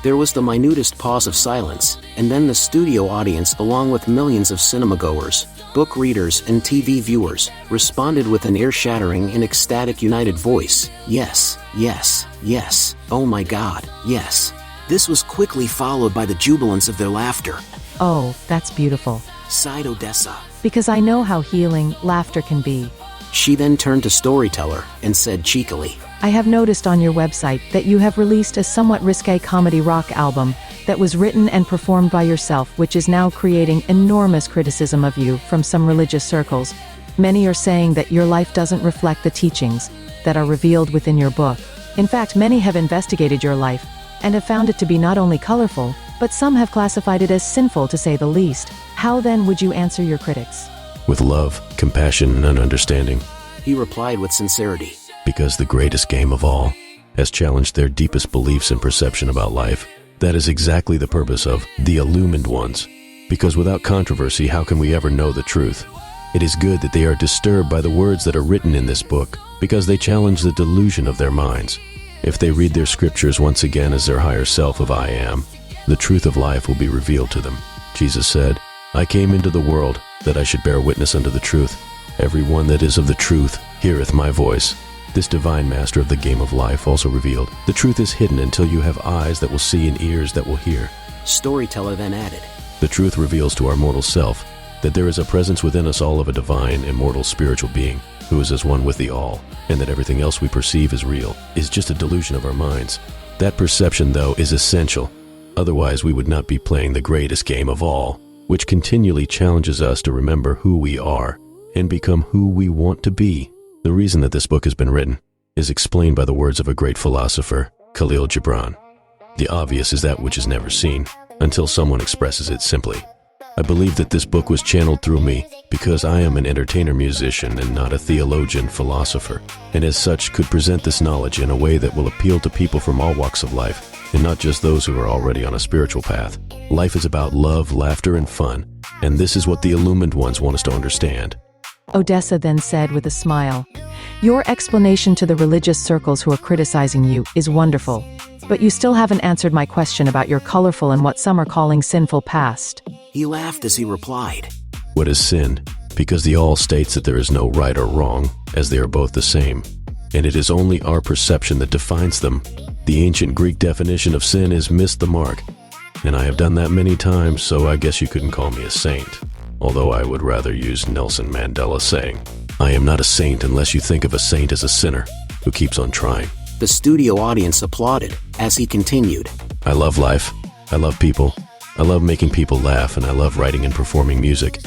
There was the minutest pause of silence, and then the studio audience, along with millions of cinema-goers, book readers, and TV viewers, responded with an ear-shattering and ecstatic united voice, Yes, yes, yes, oh my God, yes. This was quickly followed by the jubilance of their laughter. Oh, that's beautiful. Sighed Odessa. Because I know how healing laughter can be. She then turned to Storyteller and said cheekily, I have noticed on your website that you have released a somewhat risque comedy rock album that was written and performed by yourself, which is now creating enormous criticism of you from some religious circles. Many are saying that your life doesn't reflect the teachings that are revealed within your book. In fact, many have investigated your life and have found it to be not only colorful, but some have classified it as sinful, to say the least. How then would you answer your critics? With love, compassion, and understanding. He replied with sincerity. Because the greatest game of all has challenged their deepest beliefs and perception about life. That is exactly the purpose of the illumined ones. Because without controversy, how can we ever know the truth? It is good that they are disturbed by the words that are written in this book, because they challenge the delusion of their minds. If they read their scriptures once again as their higher self of I am, the truth of life will be revealed to them. Jesus said, I came into the world that I should bear witness unto the truth. Every one that is of the truth heareth my voice. This divine master of the game of life also revealed, the truth is hidden until you have eyes that will see and ears that will hear. Storyteller then added, The truth reveals to our mortal self that there is a presence within us all of a divine, immortal spiritual being who is as one with the all, and that everything else we perceive as real is just a delusion of our minds. That perception, though, is essential. Otherwise, we would not be playing the greatest game of all, which continually challenges us to remember who we are and become who we want to be. The reason that this book has been written is explained by the words of a great philosopher, Khalil Gibran. The obvious is that which is never seen, until someone expresses it simply. I believe that this book was channeled through me because I am an entertainer-musician and not a theologian philosopher, and as such could present this knowledge in a way that will appeal to people from all walks of life. and not just those who are already on a spiritual path. Life is about love, laughter, and fun, and this is what the illumined ones want us to understand. Odessa then said with a smile, "Your explanation to the religious circles who are criticizing you is wonderful, but you still haven't answered my question about your colorful and what some are calling sinful past." He laughed as he replied, What is sin? Because the all states that there is no right or wrong, as they are both the same, and it is only our perception that defines them. The ancient Greek definition of sin is missed the mark, and I have done that many times, so I guess you couldn't call me a saint. Although I would rather use Nelson Mandela's saying, I am not a saint unless you think of a saint as a sinner who keeps on trying. The studio audience applauded as he continued. I love life. I love people. I love making people laugh, and I love writing and performing music.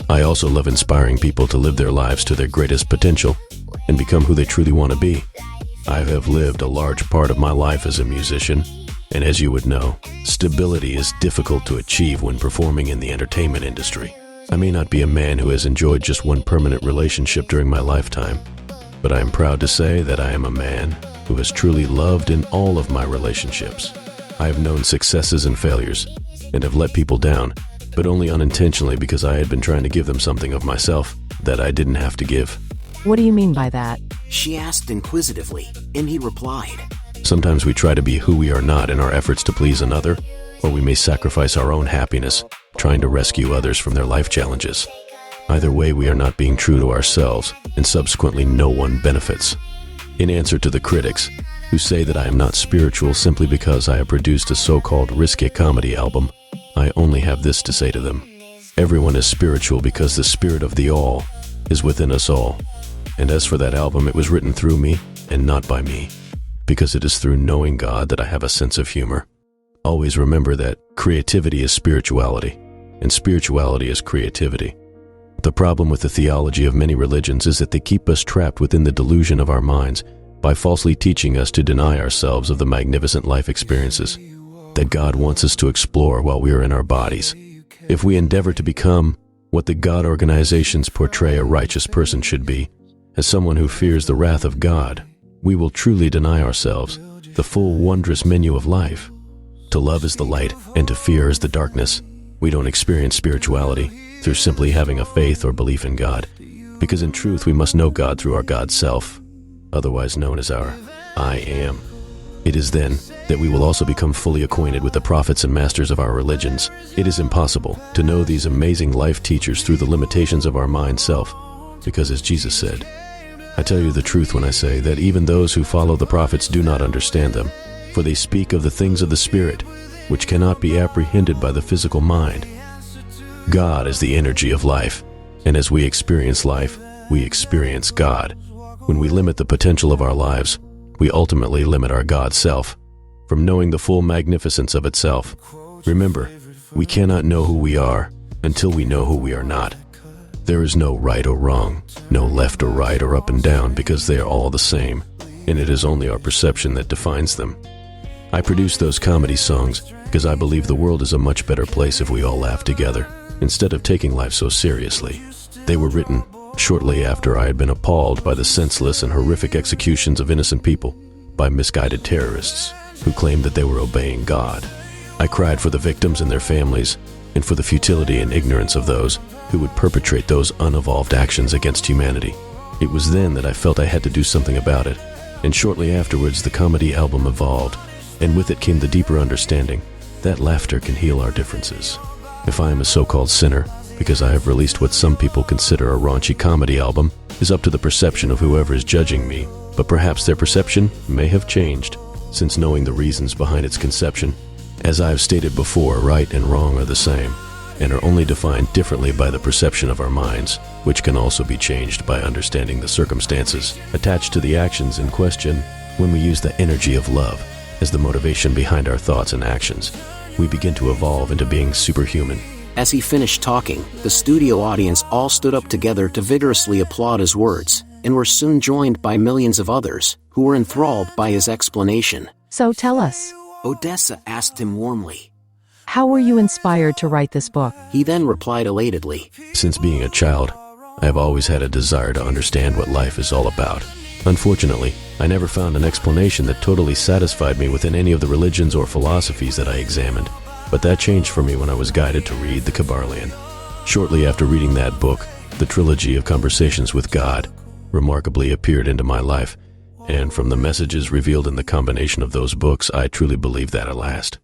I also love inspiring people to live their lives to their greatest potential and become who they truly want to be. I have lived a large part of my life as a musician, and as you would know, stability is difficult to achieve when performing in the entertainment industry. I may not be a man who has enjoyed just one permanent relationship during my lifetime, but I am proud to say that I am a man who has truly loved in all of my relationships. I have known successes and failures, and have let people down, but only unintentionally because I had been trying to give them something of myself that I didn't have to give. What do you mean by that? She asked inquisitively, and he replied, Sometimes we try to be who we are not in our efforts to please another, or we may sacrifice our own happiness trying to rescue others from their life challenges. Either way, we are not being true to ourselves, and subsequently no one benefits. In answer to the critics, who say that I am not spiritual simply because I have produced a so-called risque comedy album, I only have this to say to them. Everyone is spiritual because the spirit of the all is within us all. And as for that album, it was written through me and not by me, because it is through knowing God that I have a sense of humor. Always remember that creativity is spirituality, and spirituality is creativity. The problem with the theology of many religions is that they keep us trapped within the delusion of our minds by falsely teaching us to deny ourselves of the magnificent life experiences that God wants us to explore while we are in our bodies. If we endeavor to become what the God organizations portray a righteous person should be, as someone who fears the wrath of God, we will truly deny ourselves the full wondrous menu of life. To love is the light, and to fear is the darkness. We don't experience spirituality through simply having a faith or belief in God, because in truth we must know God through our God self, otherwise known as our I Am. It is then that we will also become fully acquainted with the prophets and masters of our religions. It is impossible to know these amazing life teachers through the limitations of our mind self, because as Jesus said, I tell you the truth when I say that even those who follow the prophets do not understand them, for they speak of the things of the Spirit, which cannot be apprehended by the physical mind. God is the energy of life, and as we experience life, we experience God. When we limit the potential of our lives, we ultimately limit our God self from knowing the full magnificence of itself. Remember, we cannot know who we are until we know who we are not. There is no right or wrong, no left or right or up and down, because they are all the same, and it is only our perception that defines them. I produce those comedy songs because I believe the world is a much better place if we all laugh together, instead of taking life so seriously. They were written shortly after I had been appalled by the senseless and horrific executions of innocent people by misguided terrorists who claimed that they were obeying God. I cried for the victims and their families, and for the futility and ignorance of those who would perpetrate those unevolved actions against humanity. It was then that I felt I had to do something about it, and shortly afterwards the comedy album evolved, and with it came the deeper understanding that laughter can heal our differences. If I am a so-called sinner because I have released what some people consider a raunchy comedy album is up to the perception of whoever is judging me, but perhaps their perception may have changed since knowing the reasons behind its conception. As I have stated before, right and wrong are the same, and are only defined differently by the perception of our minds, which can also be changed by understanding the circumstances attached to the actions in question. When we use the energy of love as the motivation behind our thoughts and actions, we begin to evolve into being superhuman. As he finished talking, the studio audience all stood up together to vigorously applaud his words, and were soon joined by millions of others who were enthralled by his explanation. So tell us, Odessa asked him warmly. how were you inspired to write this book? He then replied elatedly, Since being a child, I have always had a desire to understand what life is all about. Unfortunately, I never found an explanation that totally satisfied me within any of the religions or philosophies that I examined, but that changed for me when I was guided to read the Kybalion. Shortly after reading that book, the trilogy of Conversations with God remarkably appeared into my life, and from the messages revealed in the combination of those books, I truly believed that at last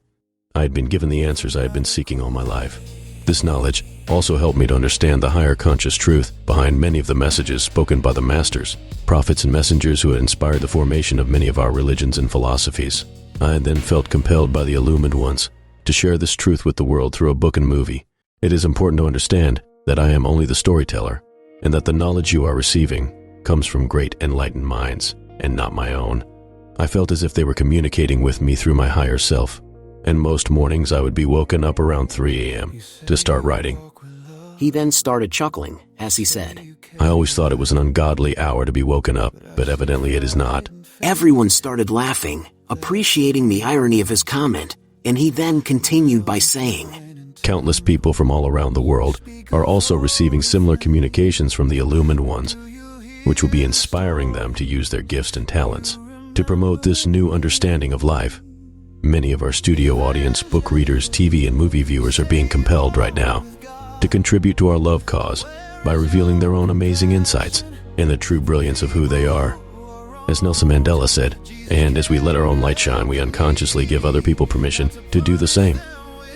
I had been given the answers I had been seeking all my life. This knowledge also helped me to understand the higher conscious truth behind many of the messages spoken by the masters, prophets and messengers who had inspired the formation of many of our religions and philosophies. I then felt compelled by the illumined ones to share this truth with the world through a book and movie. It is important to understand that I am only the storyteller, and that the knowledge you are receiving comes from great enlightened minds, and not my own. I felt as if they were communicating with me through my higher self, and most mornings I would be woken up around 3 a.m. to start writing. He then started chuckling as he said, I always thought it was an ungodly hour to be woken up, but evidently it is not. Everyone started laughing, appreciating the irony of his comment, and he then continued by saying, Countless people from all around the world are also receiving similar communications from the illumined ones, which will be inspiring them to use their gifts and talents to promote this new understanding of life. Many of our studio audience, book readers, TV and movie viewers are being compelled right now to contribute to our love cause by revealing their own amazing insights and the true brilliance of who they are. As Nelson Mandela said, and as we let our own light shine, we unconsciously give other people permission to do the same.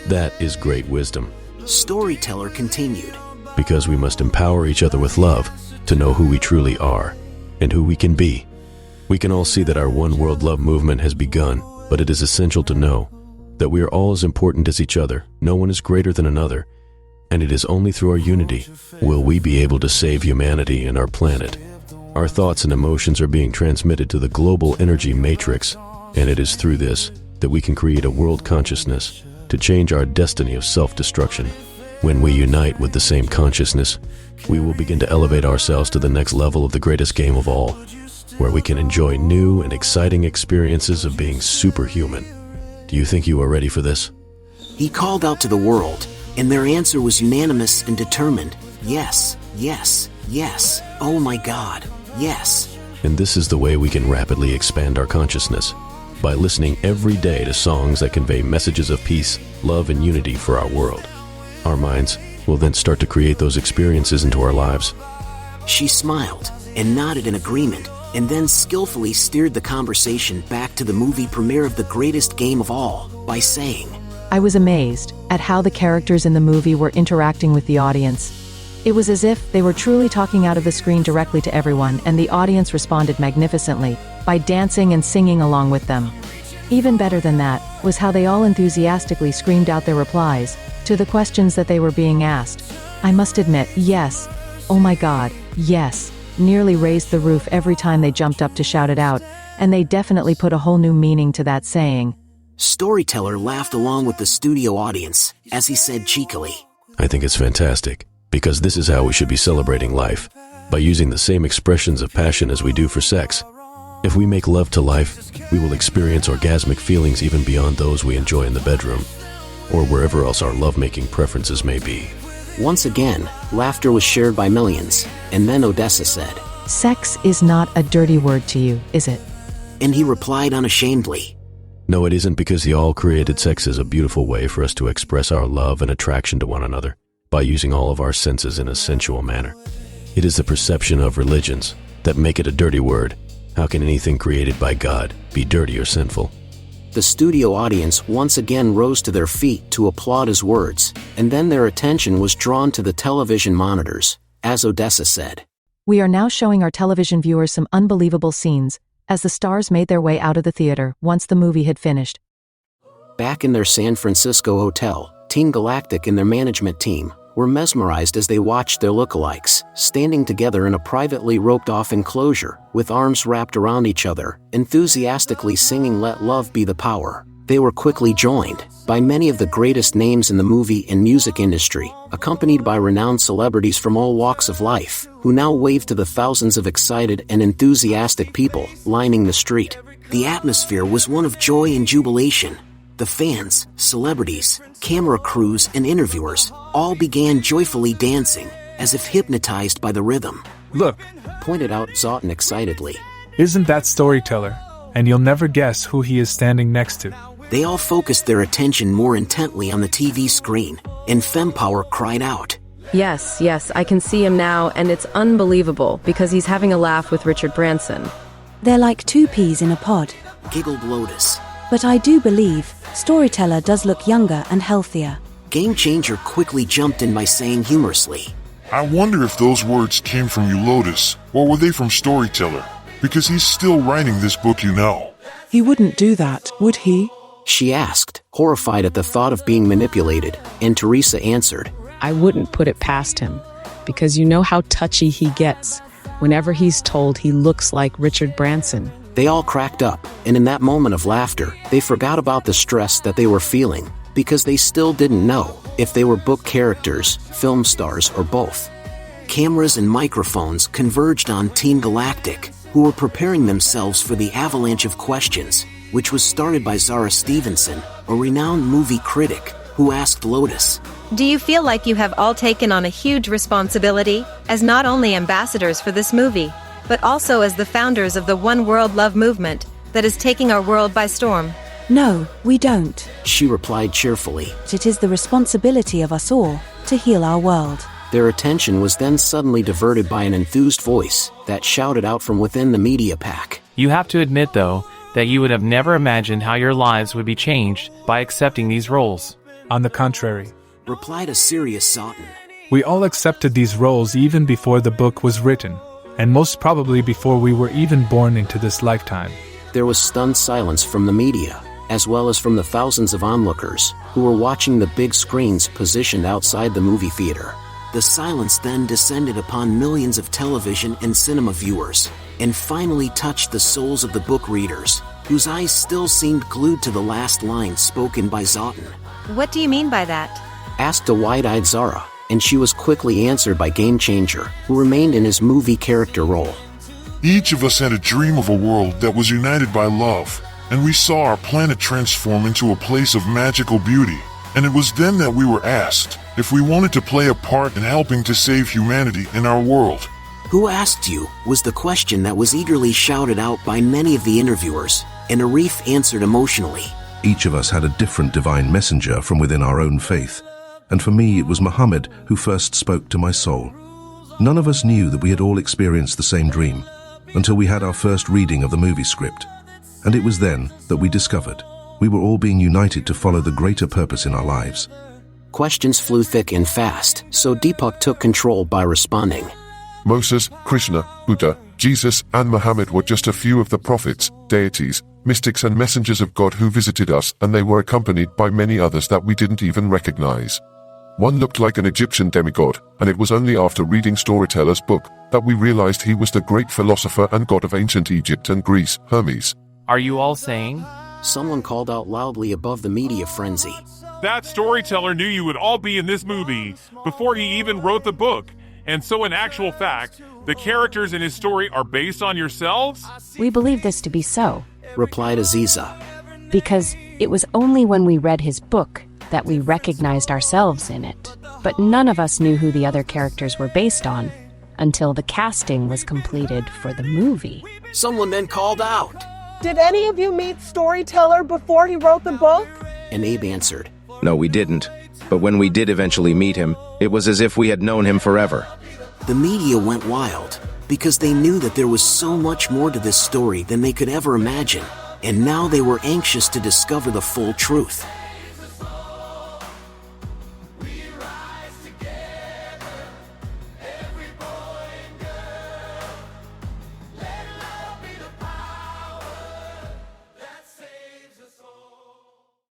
That is great wisdom. Storyteller continued, because we must empower each other with love to know who we truly are and who we can be. We can all see that our One World Love movement has begun, but it is essential to know that we are all as important as each other. No one is greater than another, and it is only through our unity will we be able to save humanity and our planet. Our thoughts and emotions are being transmitted to the global energy matrix, and it is through this that we can create a world consciousness to change our destiny of self-destruction. When we unite with the same consciousness, we will begin to elevate ourselves to the next level of the greatest game of all, where we can enjoy new and exciting experiences of being superhuman. Do you think you are ready for this? He called out to the world, and their answer was unanimous and determined. Yes, yes, yes, oh my God, yes. And this is the way we can rapidly expand our consciousness, by listening every day to songs that convey messages of peace, love, and unity for our world. Our minds will then start to create those experiences into our lives. She smiled and nodded in agreement, and then skillfully steered the conversation back to the movie premiere of the greatest game of all by saying, I was amazed at how the characters in the movie were interacting with the audience. It was as if they were truly talking out of the screen directly to everyone, and the audience responded magnificently by dancing and singing along with them. Even better than that was how they all enthusiastically screamed out their replies to the questions that they were being asked. I must admit, yes, oh my God, yes, nearly raised the roof every time they jumped up to shout it out, and they definitely put a whole new meaning to that saying. Storyteller laughed along with the studio audience as he said cheekily, I think it's fantastic, because this is how we should be celebrating life, by using the same expressions of passion as we do for sex. If we make love to life, we will experience orgasmic feelings even beyond those we enjoy in the bedroom, or wherever else our lovemaking preferences may be. Once again, laughter was shared by millions, and then Odessa said, Sex is not a dirty word to you, is it? And he replied unashamedly, No, it isn't, because the all-created sex is a beautiful way for us to express our love and attraction to one another, by using all of our senses in a sensual manner. It is the perception of religions that make it a dirty word. How can anything created by God be dirty or sinful? The studio audience once again rose to their feet to applaud his words, and then their attention was drawn to the television monitors, as Odessa said. We are now showing our television viewers some unbelievable scenes, as the stars made their way out of the theater once the movie had finished. Back in their San Francisco hotel, Team Galactic and their management team were mesmerized as they watched their lookalikes, standing together in a privately roped-off enclosure, with arms wrapped around each other, enthusiastically singing Let Love Be the Power. They were quickly joined by many of the greatest names in the movie and music industry, accompanied by renowned celebrities from all walks of life, who now waved to the thousands of excited and enthusiastic people lining the street. The atmosphere was one of joy and jubilation. The fans, celebrities, camera crews, and interviewers all began joyfully dancing, as if hypnotized by the rhythm. Look, Pointed out Zaughton excitedly. Isn't that Storyteller? And you'll never guess who he is standing next to. They all focused their attention more intently on the TV screen, and Fempower cried out. Yes, I can see him now, and it's unbelievable because he's having a laugh with Richard Branson. They're like two peas in a pod. Giggled Lotus. But I do believe Storyteller does look younger and healthier. Game Changer quickly jumped in by saying humorously, I wonder if those words came from you, Lotus, or were they from Storyteller? Because he's still writing this book, you know. He wouldn't do that, would he? She asked, horrified at the thought of being manipulated, and Teresa answered, I wouldn't put it past him, because you know how touchy he gets whenever he's told he looks like Richard Branson. They all cracked up, and in that moment of laughter, they forgot about the stress that they were feeling, because they still didn't know if they were book characters, film stars, or both. Cameras and microphones converged on Team Galactic, who were preparing themselves for the avalanche of questions, which was started by Zara Stevenson, a renowned movie critic, who asked Lotus, Do you feel like you have all taken on a huge responsibility, as not only ambassadors for this movie, but also as the founders of the One World Love movement that is taking our world by storm? No, we don't. She replied cheerfully. It is the responsibility of us all to heal our world. Their attention was then suddenly diverted by an enthused voice that shouted out from within the media pack. You have to admit, though, that you would have never imagined how your lives would be changed by accepting these roles. On the contrary, replied a serious Sutton. We all accepted these roles even before the book was written, and most probably before we were even born into this lifetime. There was stunned silence from the media, as well as from the thousands of onlookers who were watching the big screens positioned outside the movie theater. The silence then descended upon millions of television and cinema viewers, and finally touched the souls of the book readers, whose eyes still seemed glued to the last line spoken by Zaughton. What do you mean by that? Asked a wide-eyed Zara, and she was quickly answered by Game Changer, who remained in his movie character role. Each of us had a dream of a world that was united by love, and we saw our planet transform into a place of magical beauty. And it was then that we were asked if we wanted to play a part in helping to save humanity in our world. Who asked you was the question that was eagerly shouted out by many of the interviewers, and Arif answered emotionally. Each of us had a different divine messenger from within our own faith, and for me it was Muhammad who first spoke to my soul. None of us knew that we had all experienced the same dream, until we had our first reading of the movie script, and it was then that we discovered we were all being united to follow the greater purpose in our lives. Questions flew thick and fast, so Deepak took control by responding. Moses, Krishna, Buddha, Jesus, and Muhammad were just a few of the prophets, deities, mystics and messengers of God who visited us, and they were accompanied by many others that we didn't even recognize. One looked like an Egyptian demigod, and it was only after reading Storyteller's book that we realized he was the great philosopher and god of ancient Egypt and Greece, Hermes. Are you all saying? Someone called out loudly above the media frenzy. That Storyteller knew you would all be in this movie before he even wrote the book. And so in actual fact, the characters in his story are based on yourselves? We believe this to be so, replied Aziza. Because it was only when we read his book that we recognized ourselves in it. But none of us knew who the other characters were based on until the casting was completed for the movie. Someone then called out. Did any of you meet Storyteller before he wrote the book? And Abe answered. No, we didn't. But when we did eventually meet him, it was as if we had known him forever. The media went wild, because they knew that there was so much more to this story than they could ever imagine, and now they were anxious to discover the full truth.